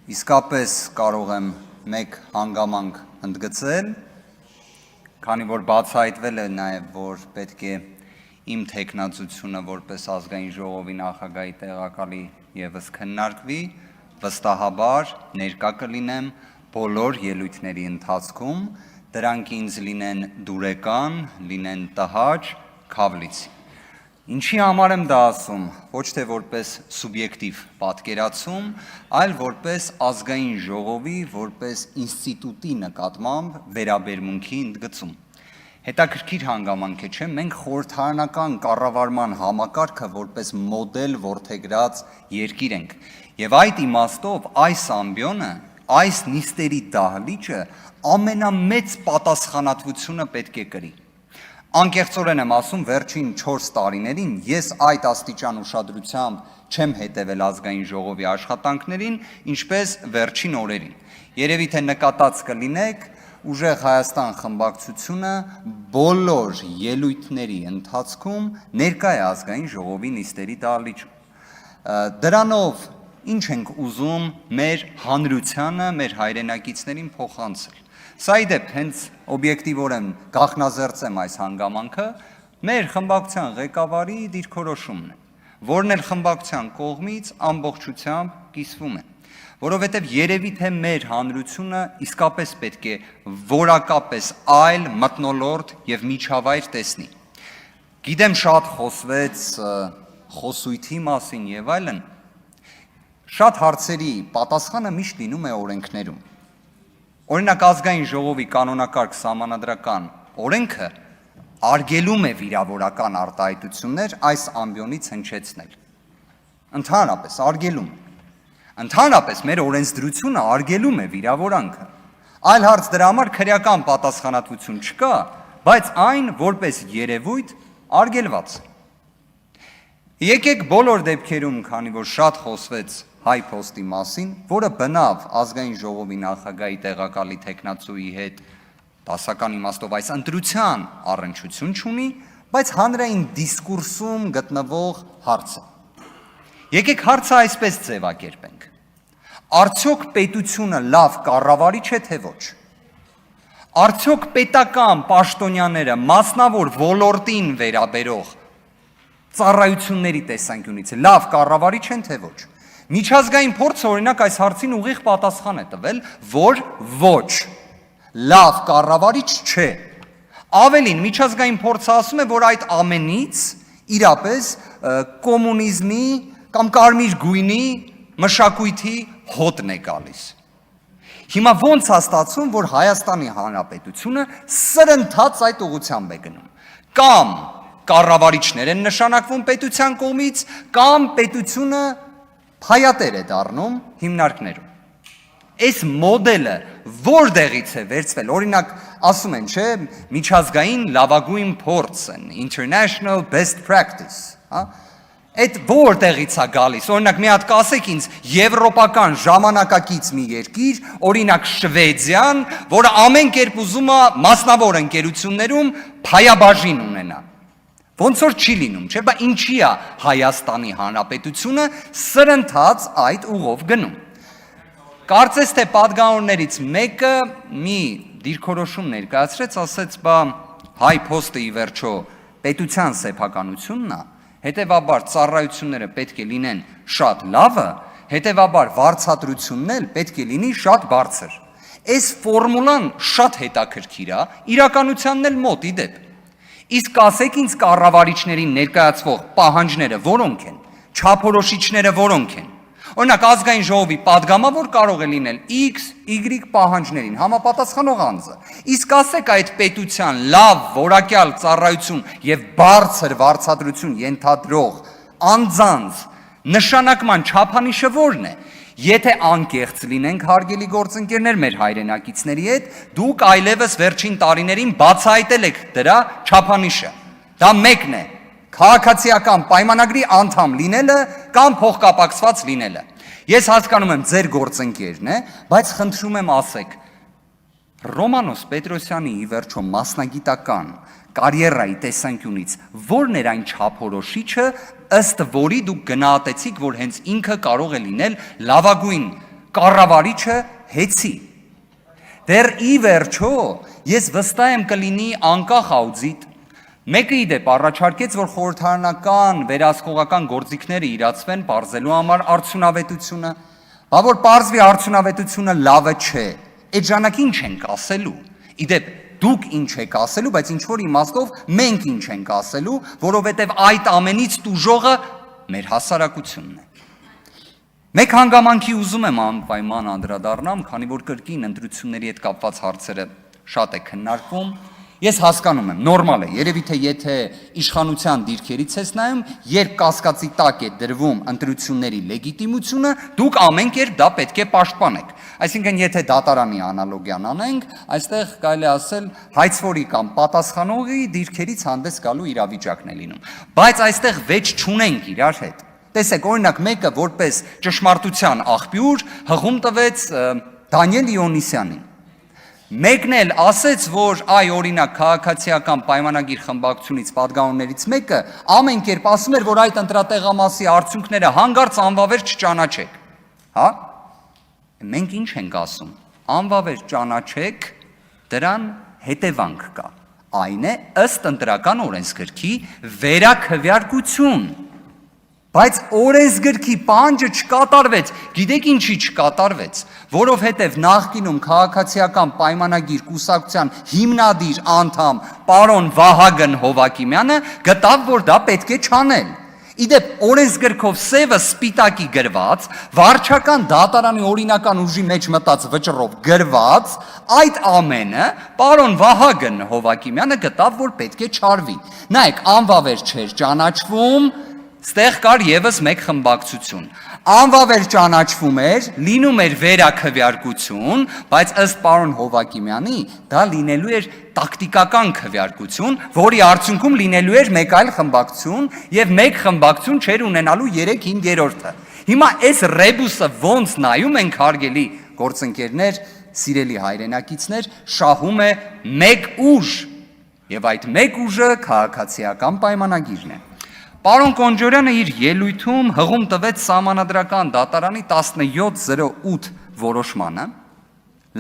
Իսկապես կարող եմ մեկ հանգամանք ընդգծել, քանի որ բացահայտվել է նաև, որ պետք է իմ թեկնածությունը որպես ազգային ժողովի նախագահի տեղակալի ևս քննարկվի, վստահաբար ներկա կլինեմ բոլոր ելույթների ընթացքում, դրանք ինձ լինեն դուրեկան, լինեն տհաճ, քավլիցի։ Ինչի համար եմ դա ասում, ոչ թե որպես սուբյեկտիվ պատկերացում, այլ որպես ազգային ժողովի, որպես ինստիտուտի նկատմամբ վերաբերմունքի ընդգծում։ Հետաքրքիր հանգամանք է, չէ՞, մենք խորհրդարանական կառավարման համակարգը որպես մոդել որդեգրած երկիր ենք, եւ այդ իմաստով այս ամբիոնը, այս նիստերի դահլիճը ամենամեծ պատասխանատվությունը պետք է կրի։ Անկեղծորեն եմ ասում, վերջին 4 տարիներին ես այդ աստիճան ուշադրությամբ չեմ հետևել ազգային ժողովի աշխատանքներին, ինչպես վերջին օրերին։ Երևի թե նկատած կլինեք, Ուժեղ Հայաստան խմբակցությունը բոլոր ելույթների ընթացքում ներկա է ազգային ժողովի նիստերի դահլիճում։ Դրանով ինչ ենք ուզում մեր հանրությանը, մեր հայրենակիցներին փոխանցել։ Սա ի դեպ հենց օբյեկտիվորեն գաղտնազերծեմ այս հանգամանքը, մեր խմբակցության ղեկավարի դիրքորոշումն է, որն էլ խմբակցության կողմից ամբողջությամբ կիսվում է, որովհետև երևի թե մեր հանրությունը իսկապես պետք է որակապես այլ մթնոլորտ եւ միջավայր տեսնի։ Գիտեմ շատ խոսվեց խոսույթի մասին եւ այլն, շատ հարցերի պատասխանը միշտ լինում է օրենքներում։ Օրինակ ազգային ժողովի կանոնակարգ սահմանադրական օրենքը արգելում է վիրավորական արտահայտություններ այս ամբիոնից հնչեցնել։ Ընդհանրապես արգելում է։ Ընդհանրապես մեր օրենսդրությունը արգելում է վիրավորանքը։ Այլ հարց դրա համար քրեական պատասխանատվություն չկա, բայց այն որպես երևույթ արգելված է։ Եկեք բոլոր դեպքերում, քանի որ շատ խոսվեց Հայ փոստի մասին, որը բնավ ազգային ժողովի նախագահի տեղակալի թեկնածուի հետ դասական իմաստով այս ընտրության առնչություն չունի, բայց հանրային դիսկուրսում գտնվող հարց է։ Եկեք հարցը այսպես ձևակերպենք. արդյոք պետությունը լավ կառավարիչ է, թե ոչ։ Արդյոք պետական պաշտոնյաները մասնավոր ոլորտին վերաբերող ծառայությունների տեսանկյունից լավ կառավարիչ են, թե ոչ։ Միջազգային փորձը օրինակ այս հարցին ուղիղ պատասխան է տվել, որ ոչ, լավ կառավարիչ չէ։ Ավելին, միջազգային փորձը ասում է, որ այդ ամենից իրապես կոմունիզմի կամ կարմիր գույնի մշակույթի հոտն է գալիս։ Հիմա ոնց է ստացվում, որ Հայաստանի Հանրապետությունը սրընթաց այդ ուղղությամբ է գնում։ Կամ կառավարիչներ են նշանակվում պետության կողմից, կամ պետությունը փայատեր է դառնում հիմնարկներում։ Այս մոդելը որտեղից է վերցվել, օրինակ ասում են, չէ, միջազգային լավագույն փորձն, international best practice, հա։ Այդ որտեղից է գալիս, օրինակ մի հատ կասեք ինձ եվրոպական ժամանակակից մի երկիր, օրինակ Շվեդիան, որը ամեն կերպ ուզում է մասնավոր ընկերություններում փայաբաժին ունենա։ Ոնց որ չի լինում, չէ՞, բա ինչի է Հայաստանի Հանրապետությունը սրընթաց այդ ուղով գնում։ Կարծես թե պատգամավորներից մեկը մի դիրքորոշում ներկայացրեց, ասեց, բա Հայ փոստը ի վերջո պետության սեփականությունն է, հետևաբար ծառայությունները պետք է լինեն շատ լավը, հետևաբար վարձատրությունն էլ պետք է լինի շատ բարձր։ Այս ֆորմուլան շատ հետաքրքիր է, իրականությանն էլ մոտ ի դեպ։ Իսկ ասեք ինձ կառավարիչներին ներկայացվող պահանջները որոնք են, չափորոշիչները որոնք են։ Օրինակ ազգային ժողովի падգամավոր կարող է լինել X, Y պահանջներին համապատասխանող անձը։ Իսկ ասեք այդ պետության լավ որակյալ ծառայություն եւ բարձր վարձատրություն ենթադրող անձանց նշանակման չափանիշը որն է։ Եթե անկեղծ լինենք հարգելի գործընկերներ մեր հայրենակիցների հետ, դուք այլևս վերջին տարիներին բացահայտել եք դրա չափանիշը։ Դա մեկն է, քաղաքացիական պայմանագրի անդամ լինելը կամ փոխկապակցված լինելը։ Ես հասկանում եմ ձեր գործընկերն է, բայց խնդրում եմ ասեք, Ռոմանոս Պետրոսյանի ի վերջո մասնագիտական կարիերայի տեսանկյունից որն էր այն չափորոշիչը, ըստ որի դուք գնահատեցիք, որ հենց ինքը կարող է լինել լավագույն կառավարիչը հեծի։ Դեռ ի վերջո ես վստահ եմ կլինի անկախ աուդիտ, մեկը իդեպ առաջարկեց, որ խորհրդարանական վերահսկողական գործիքները իրացվեն բարձելու համար արդյունավետությունը, բա որ բարձվի արդյունավետությունը լավը չէ, այդ ժամանակ ինչ ենք ասելու, իդեպ դուք ինչ եք ասելու, բայց ինչ որ իմաստով մենք ինչ ենք ասելու, որովհետև այդ ամենից տուժողը մեր հասարակությունն է։ Մեկ հանգամանքի ուզում եմ անպայման անդրադառնամ, քանի որ կրկին ընտրությունների հետ կապված հարցերը շատ է քննարկվում, ես հասկանում եմ, նորմալ է, երևի թե եթե իշխանության դիրքերից ես նայում, երբ կասկածի տակ է դրվում ընտրությունների լեգիտիմությունը, դուք ամեն կերպ դա պետք է պաշտպանեք։ Այսինքն, եթե դատարանի անալոգիան անենք, այստեղ կարելի ասել հայցվորի կամ պատասխանողի դիրքերից հանդես գալու իրավիճակն է լինում։ Բայց այստեղ վեճ չունենք իրար հետ։ Տեսեք, օրինակ մեկը որպես ճշմարտության աղբյուր հղում տվեց Դանիել Իոնիսյանին։ Մեկն էլ ասեց, որ այ օրինակ քաղաքացիական պայմանագիր խմբակցությունից պատգամավորներից մեկը ամեն կերպ ասում էր, որ այդ ընտրատեղամասի արդյունքները հանգարց անվավեր չճանաչեք, հա? Մենք ինչ ենք ասում, անվավեր ճանաչեք, դրան հետևանք կա, այն է ըստ ընտրական օրենսգրքի վերաքվյարկություն, բայց օրենսգրքի պահանջը չկատարվեց, գիտեք ինչի չկատարվեց, որովհետև նախկինում քաղաքացիական պայմանագիր կուսակցության հիմնադիր անդամ պարոն Վահագն Հովակիմյանը գտավ, որ դա պետք է չանել։ Իդեպ օրենսգրքով սևը սպիտակի գրված, վարչական դատարանի օրինական ուժի մեջ մտած վճռով գրված, այդ ամենը պարոն Վահագն Հովակիմյանը գտավ, որ պետք է չարվի։ Նայեք, անվավեր չէր ճանաչվում, ստեղ կար եւս մեկ խմբակցություն։ Անվավեր ճանաչվում էր, լինում էր վերաքվյարկություն, բայց ըստ պարոն Հովակիմյանի դա լինելու էր տակտիկական քվյարկություն, որի արդյունքում լինելու էր մեկ այլ խմբակցություն եւ մեկ խմբակցություն չէր ունենալու 3/5-ը։ Հիմա այս ռեբուսը ոնց նայում ենք, հարգելի գործընկերներ, սիրելի հայրենակիցներ, շահում է մեկ ուժ, եւ այդ մեկ ուժը քաղաքացիական պայմանագիրն է։ Պարոն Կոնջորյանը իր ելույթում հղում տվեց Սահմանադրական դատարանի 1708 որոշմանը,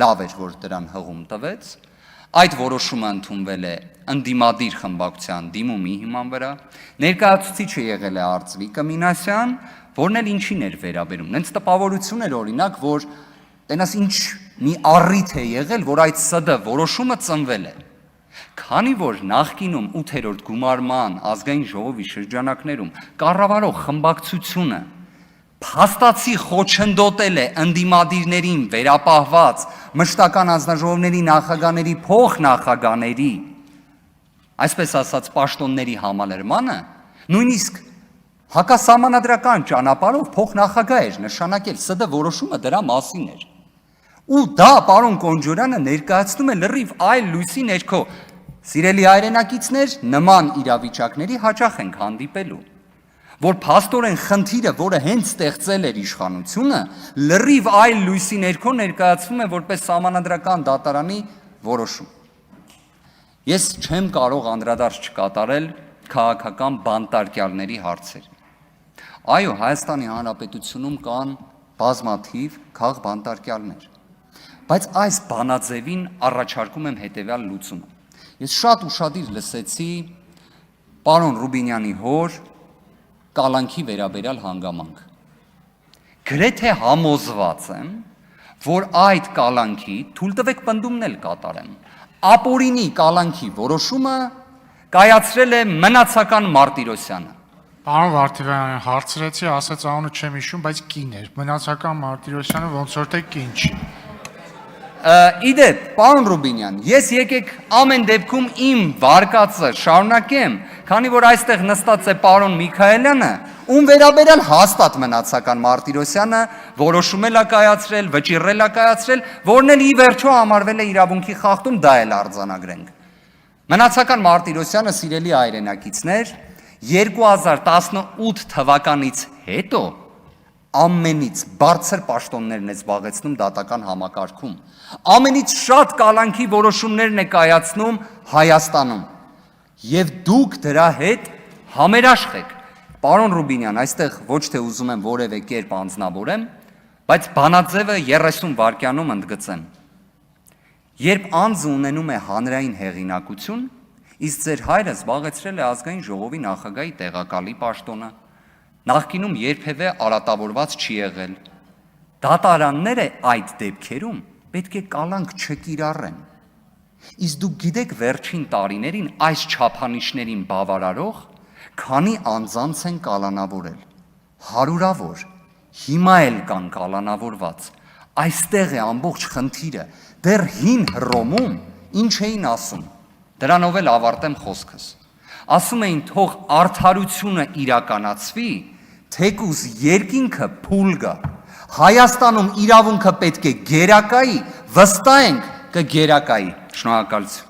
լավ էր, որ դրան հղում տվեց, այդ որոշումը ընդունվել է ընդդիմադիր խմբակցության դիմումի հիման վրա, ներկայացուցիչը եղել է Արծվիկ Մինասյան, որն էլ ինչին էր վերաբերում, նենց տպավորություն էր օրինակ, որ տենաս ինչ մի առիթ է եղել, որ այդ ՍԴ որոշումը ծնվել է։ Քանի որ նախկինում 8-րդ գումարման ազգային ժողովի շրջանակներում կառավարող խմբակցությունը փաստացի խոչընդոտել է ընդդիմադիրներին վերապահված մշտական հանձնաժողովների նախագահների փոխնախագահների, այսպես ասած պաշտոնների համալրմանը, նույնիսկ հակասահմանադրական ճանապարհով փոխնախագահ էր նշանակել, ՍԴ որոշումը դրա մասին էր։ Ու դա պարոն Կոնջորյանը ներկայացնում է լրիվ այլ լույսի ներքո։ Սիրելի հայրենակիցներ, նման իրավիճակների հաճախ ենք հանդիպելու, որ փաստորեն խնդիրը, որը հենց ստեղծել էր իշխանությունը, լրիվ այլ լույսի ներքո ներկայացվում է որպես Սահմանադրական դատարանի որոշում։ Ես չեմ կարող անդրադարձ չկատարել քաղաքական բանտարկյալների հարցերին։ Այո, Հայաստանի Հանրապետությունում կան բազմաթիվ քաղբանտարկյալներ, բայց այս բանաձևին առաջարկում եմ հետևյալ լուծումը։ Ես շատ ուշադիր լսեցի պարոն Ռուբինյանի հոր կալանքի վերաբերյալ հանգամանք։ Գրեթե համոզված եմ, որ այդ կալանքի, թույլ տվեք պնդումն էլ կատարեմ, ապօրինի կալանքի որոշումը կայացրել է մնացական Մարտիրոսյանը։ Պարոն Վարդանյան, հարցրեցի, ասաց անունը չեմ հիշում, բայց կին էր։ Մնացական Մարտիրոսյանը ոնց որ թե կին չի։ Իդեպ, պարոն Ռուբինյան, ես եկեք ամեն դեպքում իմ վարկածը շարունակեմ, քանի որ այստեղ նստած է պարոն Միքայելյանը, ում վերաբերյալ հաստատ մնացական Մարտիրոսյանը որոշում է կայացրել, վճիռել է կայացրել, որն էլ ի վերջո համարվել է իրավունքի խախտում, դա էլ արձանագրենք։ Մնացական Մարտիրոսյանը, սիրելի հայրենակիցներ, 2018 թվականից հետո ամենից բարձր պաշտոններն է զբաղեցնում դատական համակարգում, ամենից շատ կալանքի որոշումներն է կայացնում Հայաստանում, եւ դուք դրա հետ համերաշխ եք։ Պարոն Ռուբինյան, այստեղ ոչ թե ուզում եմ որևէ կերպ անձնավորեմ, Բայց բանաձևը 30 վայրկյանում ընդգծեմ։ Երբ անձը ունենում է հանրային հեղինակություն, իսկ ձեր հայրը զբաղեցրել է ազգային ժողովի նախագահի տեղակալի պաշտոնը, նախկինում երբևէ արատավորված չի եղել, դատարանները այդ դեպքերում պետք է կալանք չկիրառեն։ Իսկ դուք գիտեք վերջին տարիներին այս չափանիշներին բավարարող քանի անձանց են կալանավորել, հարյուրավոր, հիմա էլ կան կալանավորված, այստեղ է ամբողջ խնդիրը, դեռ հին Հռոմում ինչ էին ասում, դրանով էլ ավարտեմ խոսքս, ասում էին թող արդարությունը իրականացվի, թեկուզ երկինքը փուլ գա, Հայաստանում իրավունքը պետք է գերակայի, վստահ ենք կգերակայի, շնորհակալություն։